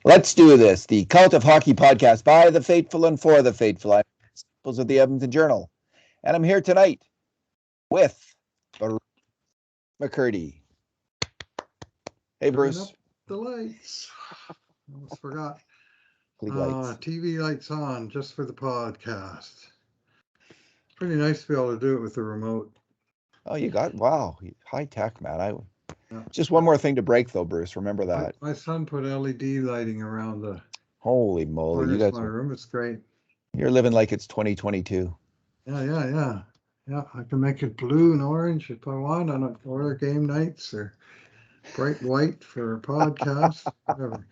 Let's do this. The Cult of Hockey podcast by the faithful and for the faithful. I'm Principals of the Edmonton Journal, and I'm here tonight with Bruce McCurdy. Hey, Turn Bruce. up the lights. Almost forgot. League lights. TV lights on just for the podcast. It's pretty nice to be able to do it with the remote. Oh, wow, high tech, man. Yeah. Just one more thing to break, though, Bruce. Remember that. My son put LED lighting around the Holy moly, corners of my room. It's great. You're living like it's 2022. Yeah. I can make it blue and orange if I want on other game nights, or bright white for a podcast, whatever.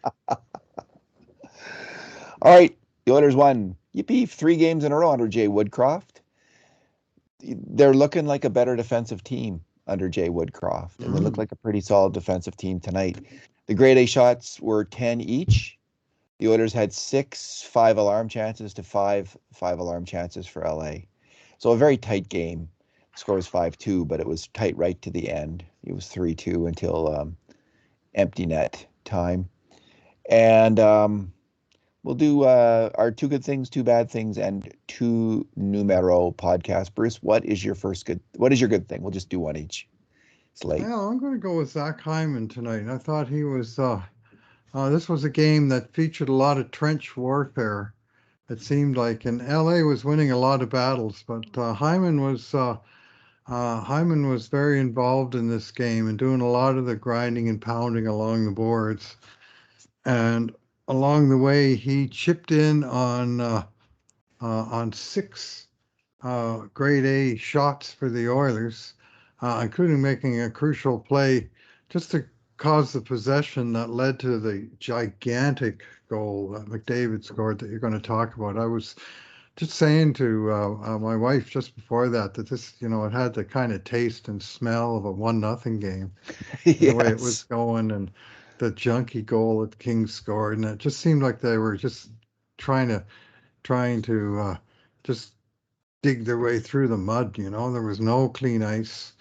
All right, the Oilers won. Yippee, 3 games in a row under Jay Woodcroft. They're looking like a better defensive team under Jay Woodcroft, and they look like a pretty solid defensive team tonight. The grade A shots were 10 each. The Oilers had 6 5-alarm chances to 5 5-alarm chances for LA. So a very tight game. The score was 5-2, but it was tight right to the end. It was 3-2 until empty net time. And we'll do our 2 good things, 2 bad things, and 2 numero podcasts. Bruce, what is your good thing? We'll just do one each. It's late. Well, I'm going to go with Zach Hyman tonight. I thought he was. This was a game that featured a lot of trench warfare. It seemed like, and LA was winning a lot of battles, but Hyman was very involved in this game and doing a lot of the grinding and pounding along the boards. And along the way, he chipped in on 6 grade A shots for the Oilers, including making a crucial play just to cause the possession that led to the gigantic goal that McDavid scored that you're going to talk about. I was just saying to my wife just before that this, it had the kind of taste and smell of a 1-0 game, Yes. the way it was going, and the junky goal that the Kings scored, and it just seemed like they were just trying to just dig their way through the mud. There was no clean ice,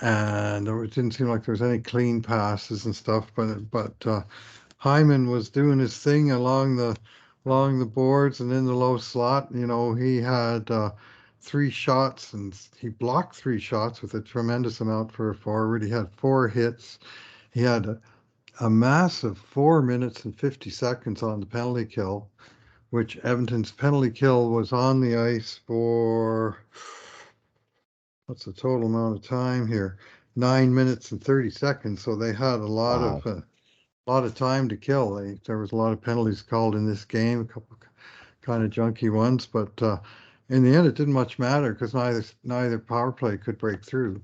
and it didn't seem like there was any clean passes and stuff. But Hyman was doing his thing along the boards and in the low slot. He had 3 shots, and he blocked 3 shots with a tremendous amount for a forward. He had 4 hits. He had a massive 4 minutes and 50 seconds on the penalty kill, which Edmonton's penalty kill was on the ice for, what's the total amount of time here? 9 minutes and 30 seconds. So they had a lot of time to kill. There was a lot of penalties called in this game, a couple kind of junky ones, but in the end, it didn't much matter because neither power play could break through.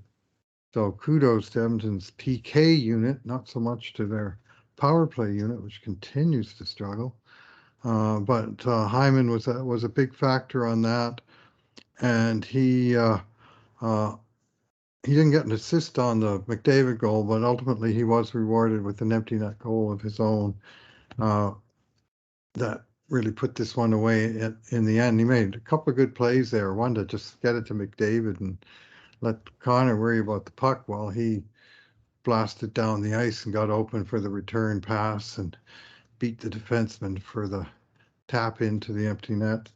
So kudos to Edmonton's PK unit, not so much to their power play unit, which continues to struggle. But Hyman was a big factor on that, and he didn't get an assist on the McDavid goal, but ultimately he was rewarded with an empty net goal of his own that really put this one away in the end. He made a couple of good plays there, one to just get it to McDavid and let Connor worry about the puck while he blasted down the ice and got open for the return pass and beat the defenseman for the tap into the empty net.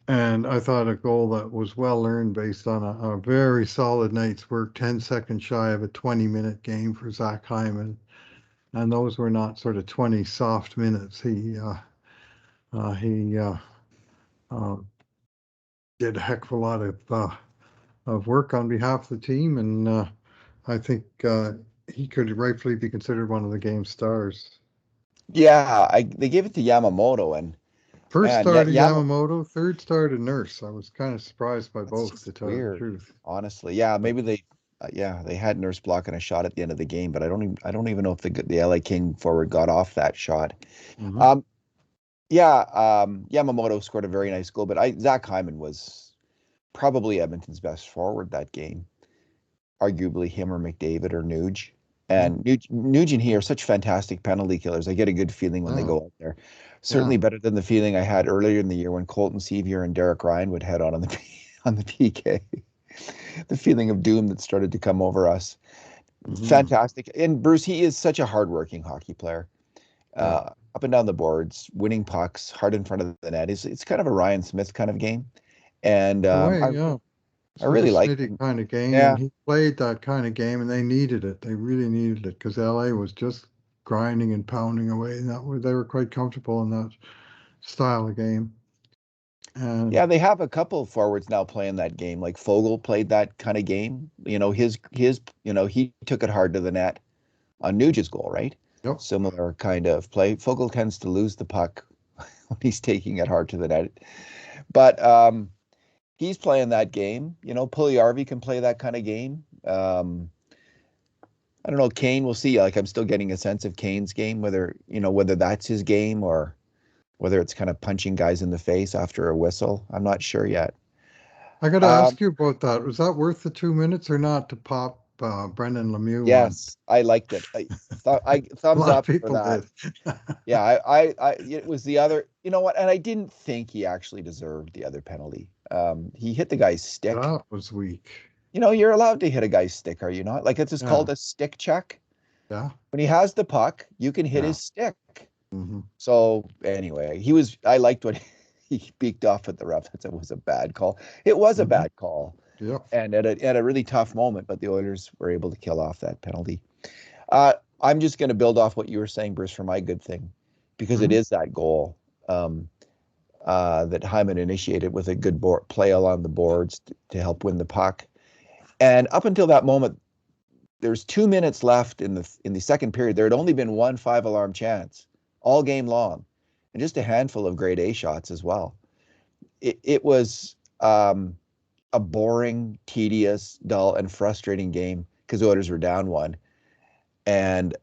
And I thought a goal that was well earned based on a very solid night's work, 10 seconds shy of a 20-minute game for Zach Hyman. And those were not sort of 20 soft minutes. He did a heck of a lot of work on behalf of the team, and I think he could rightfully be considered one of the game's stars. Yeah, they gave it to Yamamoto, and First man, star to Yamamoto, third star to Nurse. I was kind of surprised by both, to tell you the truth. Honestly. Yeah, maybe they had Nurse blocking a shot at the end of the game, but I don't even know if the LA King forward got off that shot. Mm-hmm. Yamamoto scored a very nice goal, but Zach Hyman was probably Edmonton's best forward that game. Arguably him or McDavid or Nuge. And Nuge and he are such fantastic penalty killers. I get a good feeling when they go out there. Certainly better than the feeling I had earlier in the year when Colton Sevier and Derek Ryan would head on the PK. The feeling of doom that started to come over us. Fantastic. And Bruce, he is such a hardworking hockey player. Yeah. up and down the boards, winning pucks, hard in front of the net. It's kind of a Ryan Smith kind of game, and The way, yeah. I This was a really liked Smitty him. kind of game, and Yeah, he played that kind of game, and they needed it. They really needed it because LA was just grinding and pounding away, and they were quite comfortable in that style of game. And yeah, they have a couple of forwards now playing that game. Like Fogel played that kind of game. He took it hard to the net on Nuge's goal, right? yep, Similar kind of play. Fogel tends to lose the puck when he's taking it hard to the net, but he's playing that game. Puljujärvi can play that kind of game. I don't know, Kane. We'll see. Like I'm still getting a sense of Kane's game, whether that's his game or whether it's kind of punching guys in the face after a whistle. I'm not sure yet. I got to Um, ask you about that. Was that worth the 2 minutes or not to pop Brendan Lemieux on? yes, I liked it. I A thumbs lot of up for people that. did. Yeah, it was the other. You know what? And I didn't think he actually deserved the other penalty. He hit the guy's stick. That was weak. You're allowed to hit a guy's stick, are you not? Like it's just Yeah, called a stick check. yeah, When he has the puck, you can hit yeah. his stick. Hmm. So anyway, I liked what he beaked off at the ref. It was a bad call. It was a Hmm. bad call, Yep. and at a really tough moment, but the Oilers were able to kill off that penalty. Uh, I'm just going to build off what you were saying, Bruce, for my good thing, because it Hmm. is that goal that Hyman initiated with a good play along the boards to help win the puck. And up until that moment, there's 2 minutes left in the second period. There had only been one five-alarm chance all game long, and just a handful of grade A shots as well. It was a boring, tedious, dull, and frustrating game because the Oilers were down one, and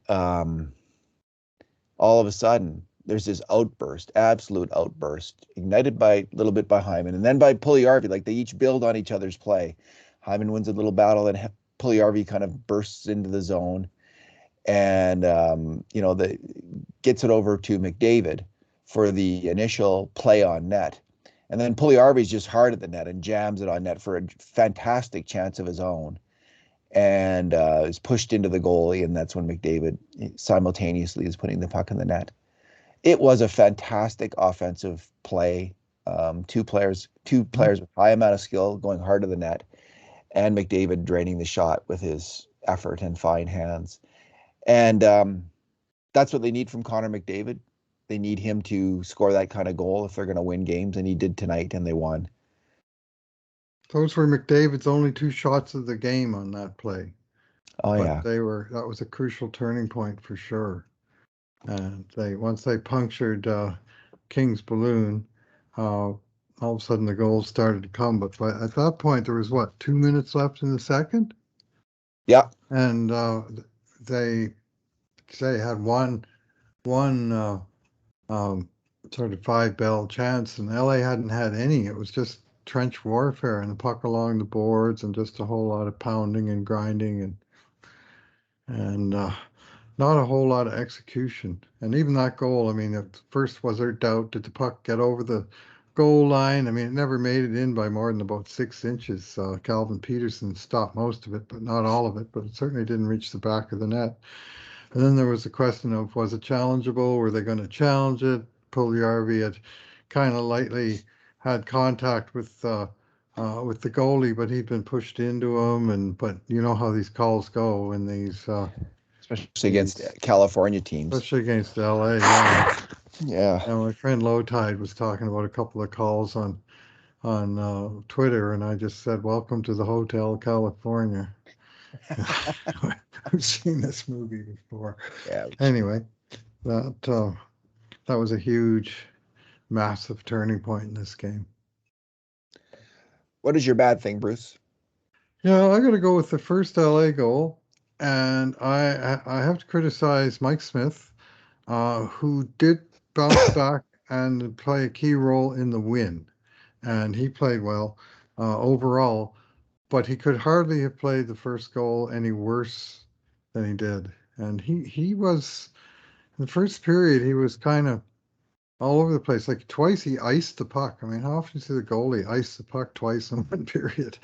all of a sudden there's this outburst, absolute outburst, ignited by a little bit by Hyman and then by Puljujärvi. Like they each build on each other's play. Hyman wins a little battle, and Puljujärvi kind of bursts into the zone, and gets it over to McDavid for the initial play on net. And then Puljujärvi's just hard at the net and jams it on net for a fantastic chance of his own, and is pushed into the goalie, and that's when McDavid simultaneously is putting the puck in the net. It was a fantastic offensive play. Two players with high amount of skill going hard to the net, and McDavid draining the shot with his effort and fine hands. And that's what they need from Connor McDavid. They need him to score that kind of goal if they're going to win games, and he did tonight, and they won. Those were McDavid's only two shots of the game on that play, Oh but yeah, that was a crucial turning point for sure. And once they punctured King's balloon, all of a sudden the goals started to come. But at that point, there was what, 2 minutes left in the second, yeah. and they they had one um, sort of five bell chance, and LA hadn't had any. It was just trench warfare and the puck along the boards, and just a whole lot of pounding and grinding, and not a whole lot of execution. And even that goal, I mean, at first was there doubt, did the puck get over the goal line? I mean, it never made it in by more than about 6 inches. Calvin Peterson stopped most of it, but not all of it. But it certainly didn't reach the back of the net. And then there was the question of, was it challengeable? Were they going to challenge it? Puljujärvi had kind of lightly had contact with the goalie, but he'd been pushed into him. But you know how these calls go in Especially against these California teams. especially against LA. Yeah. Yeah. And my friend Lowtide was talking about a couple of calls on Twitter, and I just said, "Welcome to the Hotel California." I've seen this movie before. Ouch. Anyway, that that was a huge, massive turning point in this game. What is your bad thing, Bruce? Yeah, I got to go with the first LA goal, and I have to criticize Mike Smith, who did bounce back and play a key role in the win, and he played well overall, but he could hardly have played the first goal any worse than he did. And he was in the first period, he was kind of all over the place. Like twice he iced the puck. I mean, how often do you see the goalie ice the puck twice in one period?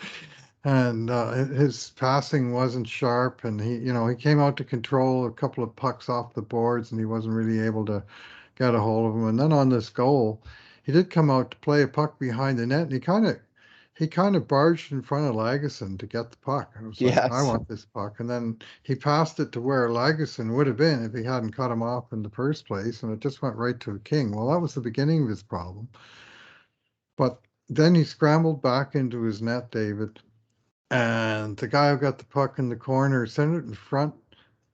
and his passing wasn't sharp, and he came out to control a couple of pucks off the boards, and he wasn't really able to get a hold of them. And then on this goal, he did come out to play a puck behind the net, and he kind of barged in front of Lagesson to get the puck. And it was like, I Yes. want this puck. And then he passed it to where Lagesson would have been if he hadn't cut him off in the first place, and it just went right to the King. Well, that was the beginning of his problem. But then he scrambled back into his net, David, and the guy who got the puck in the corner sent it in front,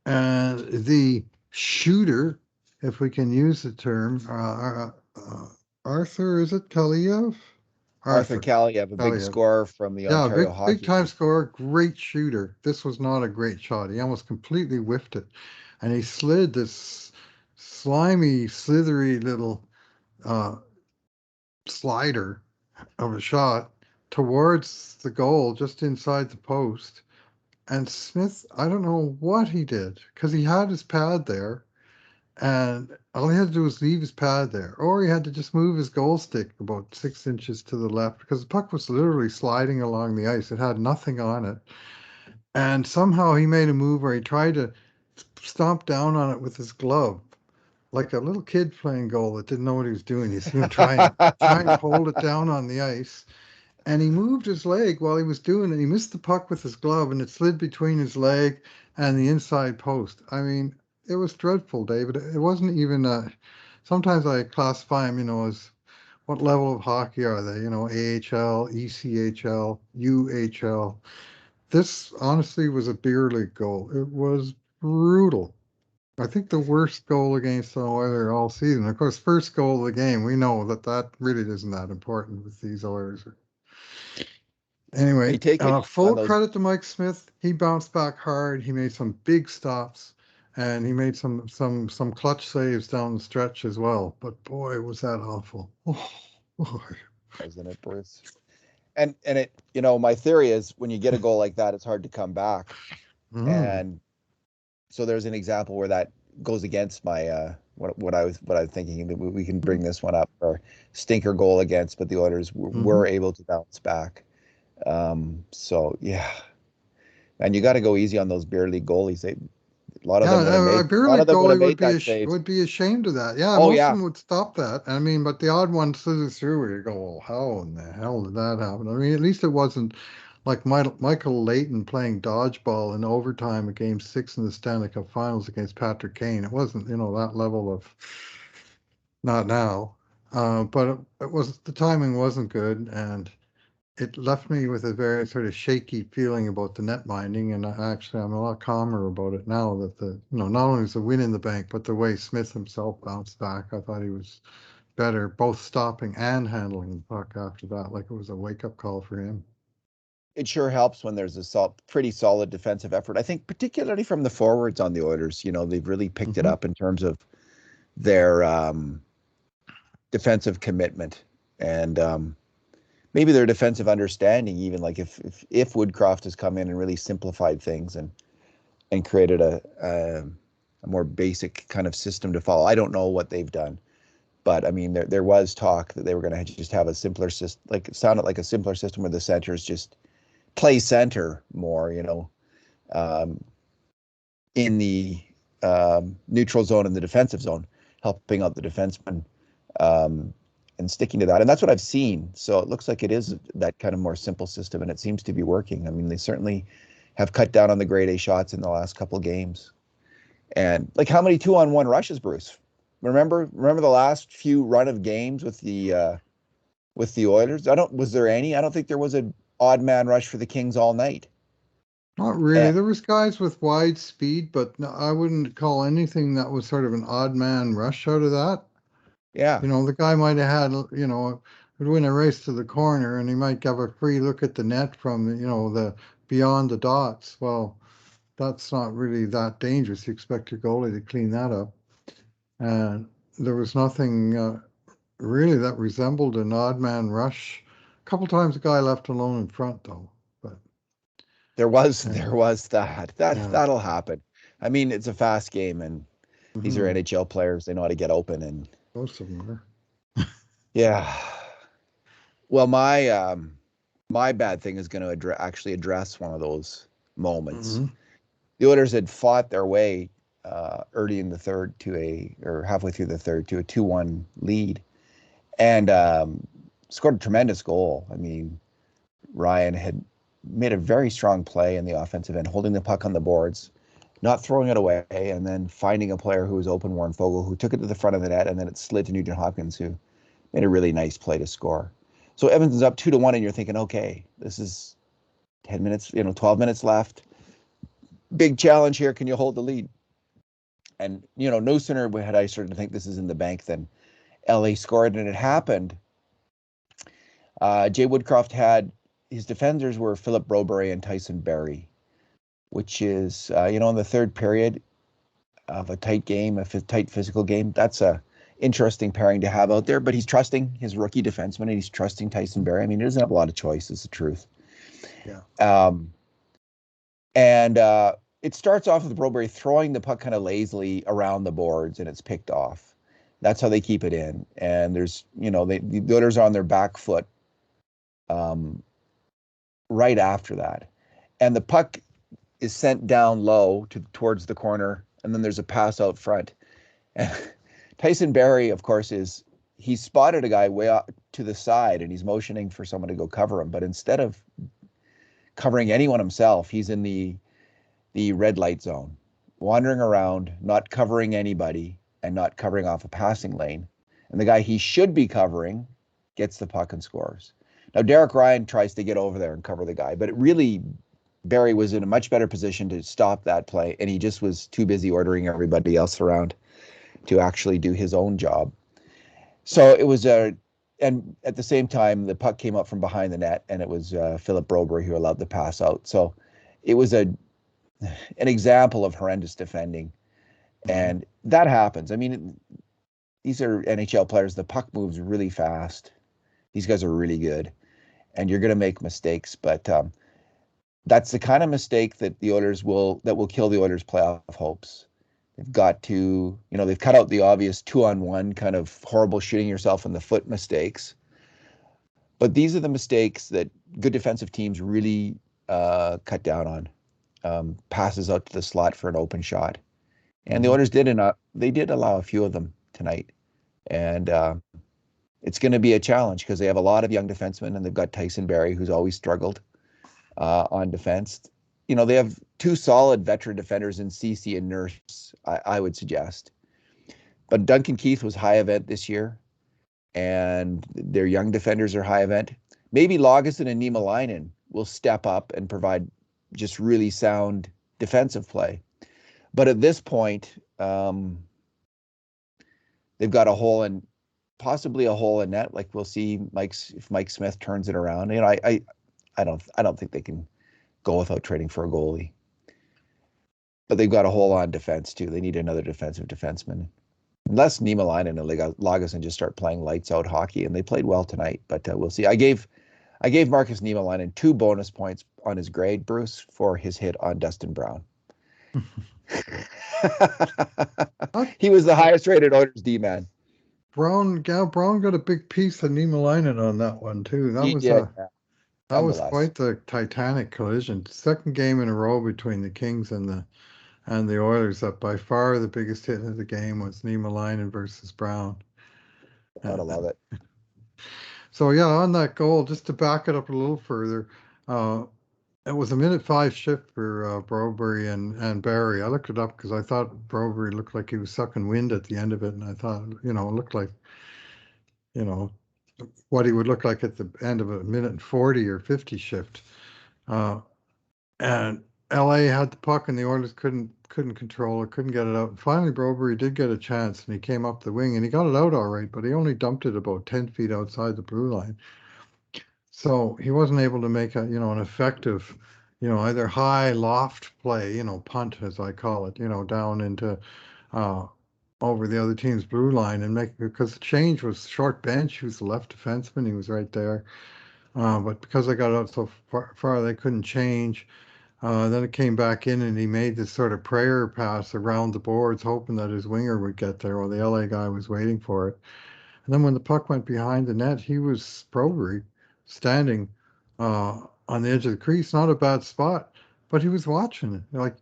and the shooter, if we can use the term, Arthur, is it Kaliev? Arthur Arthur Kaliev, a big Kaliev. scorer from the Yeah, Ontario big Hockey time League. scorer, great shooter. This was not a great shot. He almost completely whiffed it, and he slid this slimy, slithery little uh, slider of a shot towards the goal, just inside the post. And Smith, I don't know what he did because he had his pad there, and all he had to do was leave his pad there, or he had to just move his goal stick about 6 inches to the left because the puck was literally sliding along the ice. It had nothing on it. And somehow he made a move where he tried to stomp down on it with his glove, like a little kid playing goal that didn't know what he was doing. You see him trying to hold it down on the ice, and he moved his leg while he was doing it. He missed the puck with his glove, and it slid between his leg and the inside post. I mean, it was dreadful, David. It wasn't even sometimes I classify them, as what level of hockey are they? AHL, ECHL, UHL. This honestly was a beer league goal. It was brutal. I think the worst goal against the Oilers all season. Of course, first goal of the game. We know that really isn't that important with these Oilers. Hey, Anyway, take it easy on full those. credit to Mike Smith. He bounced back hard. He made some big stops, and he made some clutch saves down the stretch as well. But boy, was that awful. Oh, boy. Isn't it, Bruce? And it, my theory is when you get a goal like that, it's hard to come back. Mm, And so there's an example where that goes against my what I was thinking that we can bring this one up or stinker goal against, but the Oilers mm-hmm. were able to bounce back. So yeah, and you got to go easy on those beer league goalies. A lot of Yeah, them would have a made a beer lot of league them would have goalie made that save. would be ashamed of that. Yeah, Oh most of yeah, them would stop that. I mean, but the odd one slithers through where you go, well, how in the hell did that happen? I mean, at least it wasn't like Michael Layton playing dodgeball in overtime at Game 6 in the Stanley Cup Finals against Patrick Kane. It wasn't, that level of not now. But it was the timing wasn't good, and it left me with a very sort of shaky feeling about the net minding, and actually I'm a lot calmer about it now that not only is the win in the bank, but the way Smith himself bounced back. I thought he was better, both stopping and handling the puck after that, like it was a wake-up call for him. it sure helps when there's a pretty solid defensive effort. I think particularly from the forwards on the Oilers, they've really picked it Mm-hmm. up in terms of their defensive commitment and maybe their defensive understanding. Even like if Woodcroft has come in and really simplified things and created a more basic kind of system to follow. I don't know what they've done, but I mean there was talk that they were going to just have a simpler system, like it sounded like a simpler system where the centers just play center more, um, in the neutral zone and the defensive zone, helping out the defenseman, um, and sticking to that. And that's what I've seen. So it looks like it is that kind of more simple system, and it seems to be working. I mean, they certainly have cut down on the grade A shots in the last couple of games. And like how many 2-on-1 rushes, Bruce? Remember the last few run of games with the Oilers? Was there any? I don't think there was an odd man rush for the Kings all night. Not really. And There was guys with wide speed, but no, I wouldn't call anything that was sort of an odd man rush out of that. yeah, The guy might have had, would win a race to the corner, and he might have a free look at the net from, the beyond the dots. Well, that's not really that dangerous. You expect your goalie to clean that up. And there was nothing really that resembled an odd man rush. A couple times the guy left alone in front, though. But there was uh, there was that. yeah, That'll happen. I mean, it's a fast game, and these are hmm NHL players. They know how to get open, and most of them are. yeah. Well, my my bad thing is going to actually address one of those moments. Mm-hmm. The Oilers had fought their way early in the third or halfway through the third to a 2-1 lead, and scored a tremendous goal. I mean, Ryan had made a very strong play in the offensive end, holding the puck on the boards, not throwing it away, and then finding a player who was open, Warren Fogle, who took it to the front of the net, and then it slid to Nugent Hopkins, who made a really nice play to score. So Edmonton's up 2-1, and you're thinking, okay, this is 10 minutes, 12 minutes left. Big challenge here. Can you hold the lead? And, no sooner had I started to think this is in the bank than LA scored, and it happened. Jay Woodcroft had his defenders were Philip Broberry and Tyson Barrie, which is, in the third period of a tight game, a tight physical game, that's a interesting pairing to have out there. But he's trusting his rookie defenseman, and he's trusting Tyson Barrie. I mean, he doesn't have a lot of choice, is the truth. Yeah. And it starts off with Broberry throwing the puck kind of lazily around the boards, and it's picked off. That's how they keep it in. And there's, the Oilers are on their back foot right after that. And the puck is sent down low towards the corner, and then there's a pass out front. And Tyson Barrie, of course, he spotted a guy way out to the side, and he's motioning for someone to go cover him. But instead of covering anyone himself, he's in the red light zone, wandering around, not covering anybody, and not covering off a passing lane. And the guy he should be covering gets the puck and scores. Now, Derek Ryan tries to get over there and cover the guy, but Barrie was in a much better position to stop that play, and he just was too busy ordering everybody else around to actually do his own job. So it was and at the same time, the puck came up from behind the net, and it was Philip Broberry who allowed the pass out. So it was an example of horrendous defending, and that happens. I mean, these are NHL players. The puck moves really fast. These guys are really good, and you're going to make mistakes, but that's the kind of mistake that will kill the Oilers' playoff hopes. They've got to, they've cut out the obvious 2-on-1 kind of horrible shooting yourself in the foot mistakes. But these are the mistakes that good defensive teams really cut down on. Passes out to the slot for an open shot. And the Oilers did allow a few of them tonight. And it's going to be a challenge because they have a lot of young defensemen, and they've got Tyson Barrie, who's always struggled on defense. They have two solid veteran defenders in Ceci and Nurse, I would suggest. But Duncan Keith was high event this year, and their young defenders are high event. Maybe Lagesson and Niemelainen will step up and provide just really sound defensive play. But at this point, they've got possibly a hole in net. Like, we'll see if Mike Smith turns it around. I don't think they can go without trading for a goalie. But they've got a hole on defense too. They need another defensive defenseman. Unless Niemelainen and Lagesson just start playing lights out hockey, and they played well tonight. But we'll see. I gave Marcus Niemelainen 2 bonus points on his grade, Bruce, for his hit on Dustin Brown. He was the highest rated Oilers D-man. Brown got a big piece of Niemelainen on that one too. That was quite the Titanic collision. Second game in a row between the Kings and the Oilers. That by far the biggest hit of the game was Niemelainen versus Brown. Gotta love it. So yeah, on that goal, just to back it up a little further, it was a minute 5 shift for Broberry and Barrie. I looked it up because I thought Broberry looked like he was sucking wind at the end of it, and I thought, it looked like, what he would look like at the end of a minute 40 or 50 shift. And LA had the puck, and the Oilers couldn't control it, couldn't get it out. And finally, Broberry did get a chance, and he came up the wing, and he got it out all right, but he only dumped it about 10 feet outside the blue line. So he wasn't able to make an effective, either high loft play, punt, as I call it, down into over the other team's blue line because the change was short bench. He was the left defenseman. He was right there. But because they got out so far, they couldn't change. Then it came back in, and he made this sort of prayer pass around the boards, hoping that his winger would get there while the LA guy was waiting for it. And then when the puck went behind the net, he was Broberry standing on the edge of the crease. Not a bad spot, but he was watching it. Like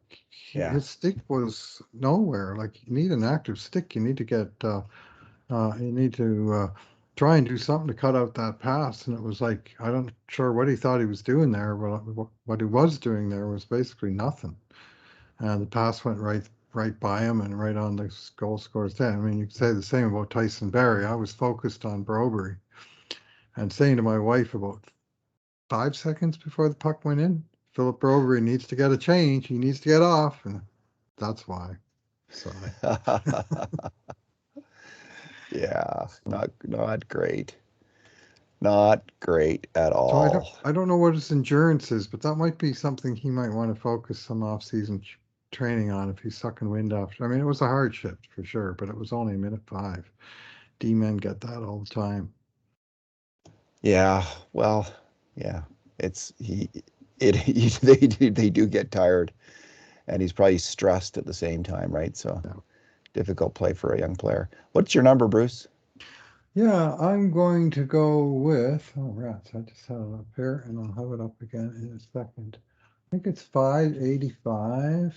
Yeah. his stick was nowhere. Like you need an active stick. You need to get you need to try and do something to cut out that pass. And it was like I don't sure what he thought he was doing there, but what he was doing there was basically nothing. And the pass went right by him and right on the goal scorer's head. I mean, you could say the same about Tyson Barrie. I was focused on Broberry and saying to my wife about 5 seconds before the puck went in, Philip Broberry needs to get a change. He needs to get off, and that's why. So, Yeah, so, not great. Not great at so all. I don't know what his endurance is, but that might be something he might want to focus some off-season training on if he's sucking wind off. I mean, it was a hard shift for sure, but it was only minute 5. D-men get that all the time. Yeah, well, yeah. It's he it he, they do get tired, and he's probably stressed at the same time, right? So Yeah. difficult play for a young player. What's your number, Bruce? Yeah, I'm going to go with, oh, rats, I just had it up here and I'll have it up again in a second. I think it's 585.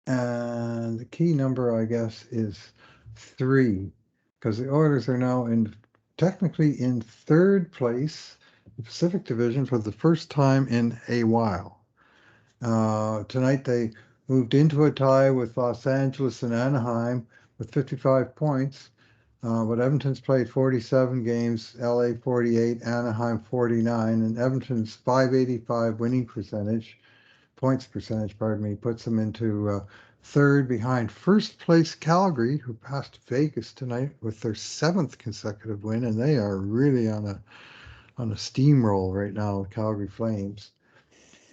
And the key number, I guess, is 3, because the Oilers are now technically in third place, the Pacific Division, for the first time in a while. Tonight they moved into a tie with Los Angeles and Anaheim with 55 points. But Edmonton's played 47 games, LA 48, Anaheim 49, and Edmonton's 585 winning percentage, points percentage, pardon me, puts them into third behind first place Calgary, who passed Vegas tonight with their 7th consecutive win, and they are really on a steamroll right now, Calgary Flames.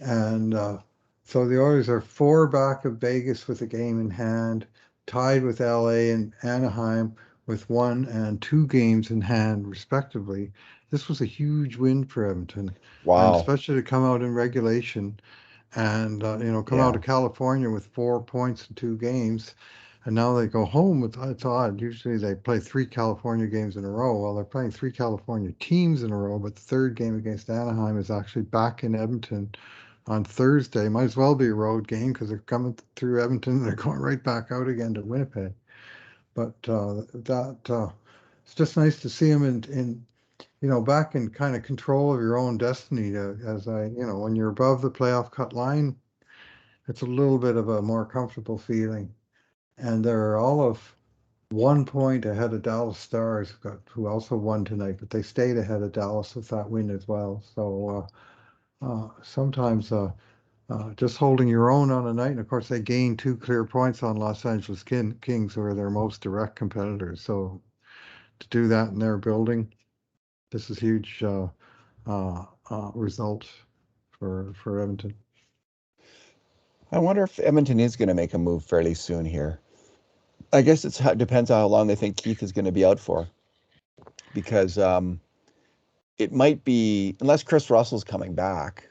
And so the Oilers are 4 back of Vegas with a game in hand, tied with LA and Anaheim with 1 and 2 games in hand, respectively. This was a huge win for Edmonton, and Wow. especially to come out in regulation and come out Yeah. of California with 4 points in 2 games. And now they go home with, it's odd. Usually they play 3 California games in a row. Well, they're playing 3 California teams in a row, but the third game against Anaheim is actually back in Edmonton on Thursday. Might as well be a road game because they're coming through Edmonton and they're going right back out again to Winnipeg. But it's just nice to see them in back in kind of control of your own destiny. When you're above the playoff cut line, it's a little bit of a more comfortable feeling. And they're all of 1 point ahead of Dallas Stars, who also won tonight, but they stayed ahead of Dallas with that win as well. So sometimes just holding your own on a night, and of course they gained 2 clear points on Los Angeles Kings, who are their most direct competitors. So to do that in their building, this is huge result for Edmonton. I wonder if Edmonton is going to make a move fairly soon here. I guess it depends on how long they think Keith is going to be out for, because it might be, unless Chris Russell's coming back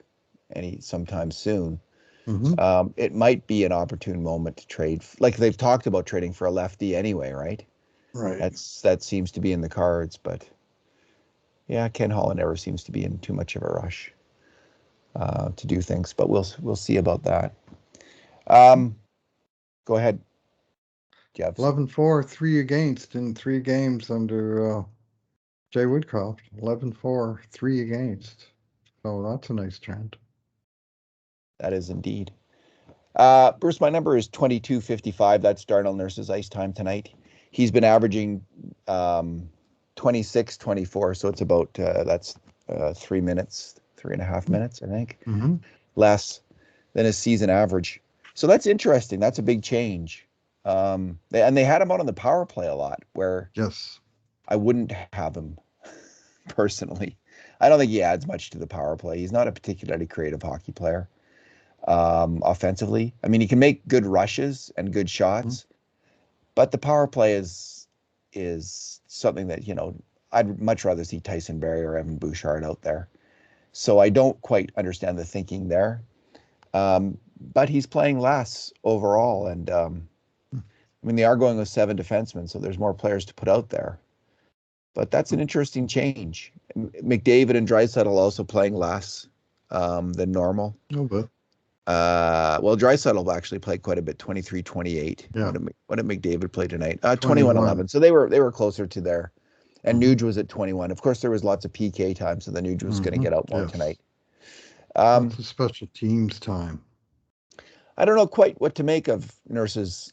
any sometime soon. Hmm. It might be an opportune moment to trade. Like they've talked about trading for a lefty anyway, right? Right. That seems to be in the cards, but yeah, Ken Holland never seems to be in too much of a rush to do things. But we'll see about that. Um, Go ahead, Jeffs. 11-4, 3 against in 3 games under Jay Woodcroft. 11-4, 3 against. So that's a nice trend. That is indeed. Bruce, my number is 2255. That's Darnell Nurse's ice time tonight. He's been averaging 26, 24. So it's about that's 3 minutes, 3.5 minutes, I think, Mm-hmm. less than his season average. So that's interesting. That's a big change. And they had him out on the power play a lot, where Yes. I wouldn't have him personally. I don't think he adds much to the power play. He's not a particularly creative hockey player offensively. I mean, he can make good rushes and good Mhm. shots, but the power play is something that, I'd much rather see Tyson Barrie or Evan Bouchard out there. So I don't quite understand the thinking there. But he's playing less overall, and I mean, they are going with 7 defensemen, so there's more players to put out there. But that's an interesting change. McDavid and Draisaitl also playing less than normal. No, but Well, Draisaitl actually played quite a bit, 23-28. yeah, What did McDavid play tonight? 21. 21-11. So they were closer to there. And Mm-hmm. Nuge was at 21. Of course, there was lots of PK time, so the Nuge was going to get out more Yes. tonight. Lots of special teams time. I don't know quite what to make of Nurse's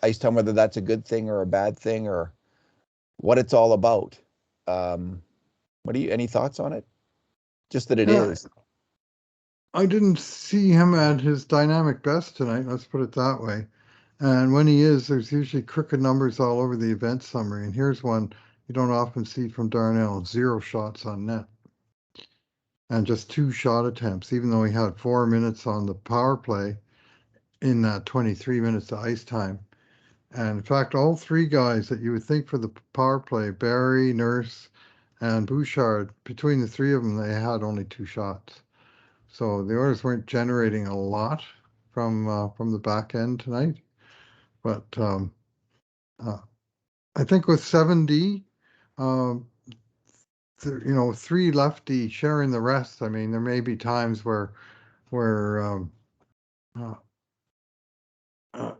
ice time, whether that's a good thing or a bad thing or what it's all about. Any thoughts on it? Just that it Yeah, is. I didn't see him at his dynamic best tonight. Let's put it that way. And when he is, there's usually crooked numbers all over the event summary. And here's one you don't often see from Darnell: 0 shots on net and just 2 shot attempts, even though he had 4 minutes on the power play in that 23 minutes of ice time. And in fact, all 3 guys that you would think for the power play, Barry, Nurse, and Bouchard, between the 3 of them, they had only 2 shots. So the Oilers weren't generating a lot from the back end tonight. But I think with 7D, um, 3 lefty sharing the rest. I mean, there may be times where uh,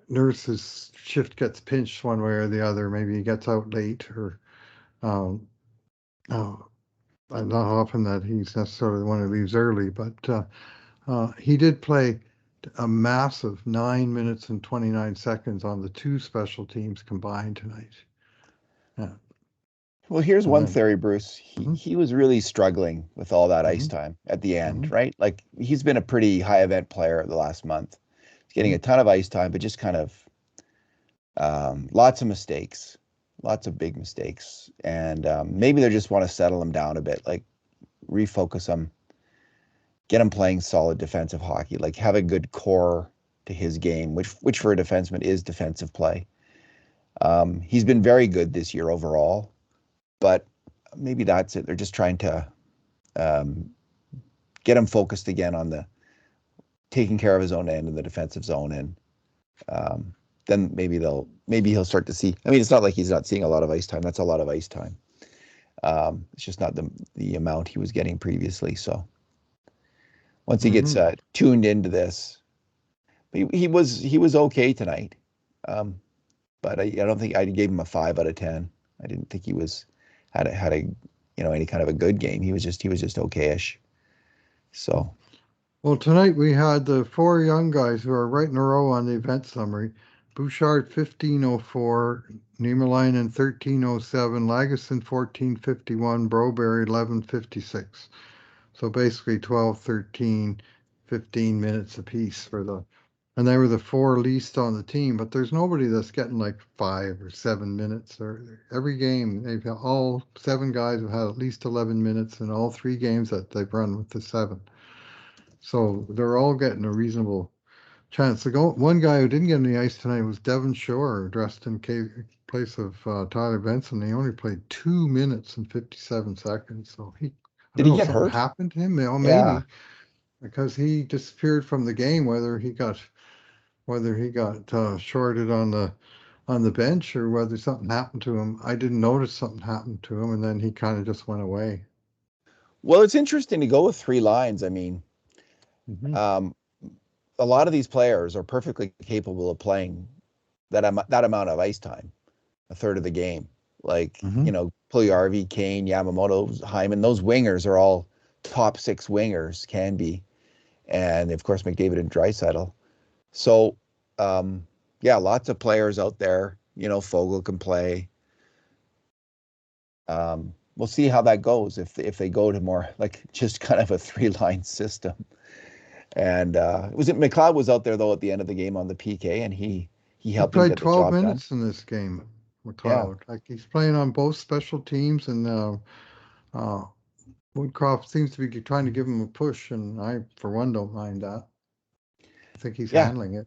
Nurse's shift gets pinched one way or the other. Maybe he gets out late, or um, not often that he's necessarily the one who leaves early. But he did play a massive 9 minutes and 29 seconds on the 2 special teams combined tonight. Yeah. Well, here's And one then, theory, Bruce. He was really struggling with all that ice mhm, time at the end, mhm, right? Like he's been a pretty high event player the last month. He's getting a mhm. ton of ice time, but just kind of lots of mistakes, lots of big mistakes, and maybe they just want to settle him down a bit, like refocus him, get him playing solid defensive hockey, like have a good core to his game, which for a defenseman is defensive play. He's been very good this year overall, but maybe that's it. They're just trying to um, get him focused again on the taking care of his own end in the defensive zone, and um, then maybe he'll start to see. I mean, it's not like he's not seeing a lot of ice time. That's a lot of ice time. It's just not the amount he was getting previously. So once he gets tuned into this, he was okay tonight. Um, but I don't think I gave him a 5 out of 10. I didn't think he was had a any kind of a good game. He was just okayish. So Well, tonight we had the 4 young guys who are right in a row on the event summary. Bouchard 15:04, Niemelainen 13:07, Lagesson 14:51, Broberry 11:56. So basically 12, 13, 15 minutes apiece and they were the 4 least on the team, but there's nobody that's getting like 5 or 7 minutes. Or every game, all 7 guys have had at least 11 minutes in all 3 games that they've run with the 7. So they're all getting a reasonable chance. One guy who didn't get any ice tonight was Devon Shore, dressed in place of Tyler Benson. He only played 2 minutes and 57 seconds. So I did don't he know if get something hurt? happened to him. Well, Yeah. maybe because he disappeared from the game, whether he got shorted on the bench or whether something happened to him. I didn't notice something happened to him, and then he kind of just went away. Well, it's interesting to go with 3 lines. I mean, Mm-hmm. um, a lot of these players are perfectly capable of playing that amount of ice time, a third of the game. Like, Mm-hmm. Puljujarvi, Kane, Yamamoto, Hyman, those wingers are all top 6 wingers, can be. And of course, McDavid and Draisaitl. So, yeah, lots of players out there. Fogel can play. We'll see how that goes if they go to more like just kind of a 3-line system. And was it McLeod was out there though at the end of the game on the PK, and he He helped them played get the 12 job done. minutes in this game, Yeah, McLeod. Like he's playing on both special teams, and uh, Woodcroft seems to be trying to give him a push, and I, for one, don't mind that. I think he's yeah. handling it.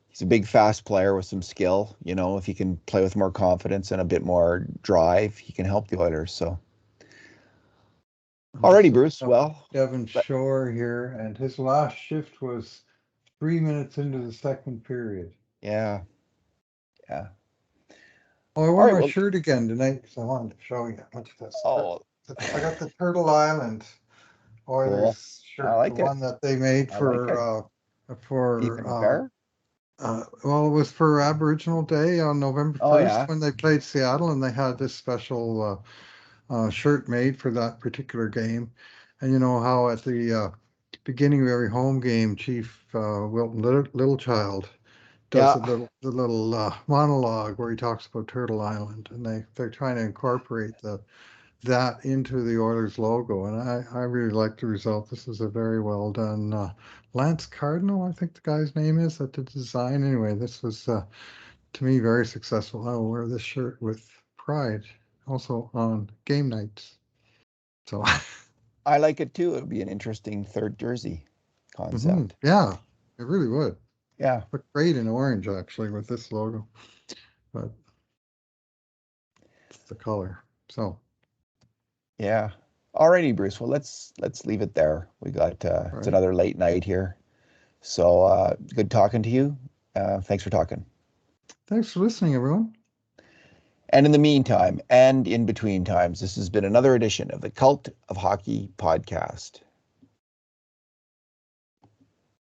He's a big, fast player with some skill. If he can play with more confidence and a bit more drive, he can help the Oilers. So, I'm just alrighty, looking Bruce. up Well, Devon Shore here, and his last shift was 3 minutes into the second period. yeah, yeah. Oh, I All wore right. my Well, shirt again tonight because I wanted to show you. Look at this. oh, I got the Turtle Island cool. Oilers I shirt, the like it. one that they made I like it. for Ethan McCarr. well, it was for Aboriginal Day on November Oh 1st yeah. when they played Seattle, and they had this special shirt made for that particular game. And you know how at the beginning of every home game, Chief Wilton Littlechild does Yeah. the little monologue where he talks about Turtle Island, and they're trying to incorporate that into the Oilers logo, and I really like the result. This is a very well done. Lance Cardinal, I think the guy's name is, that did the design. Anyway, this was to me very successful. I will wear this shirt with pride, also on game nights. So, I like it too. It would be an interesting third jersey concept. yeah, it really would Yeah. look great in orange actually with this logo, but it's the color. So, Yeah. Alrighty, Bruce. Well, let's leave it there. We got all it's right. another late night here. So good talking to you. Thanks for talking. Thanks for listening, everyone. And in the meantime, and in between times, this has been another edition of the Cult of Hockey podcast.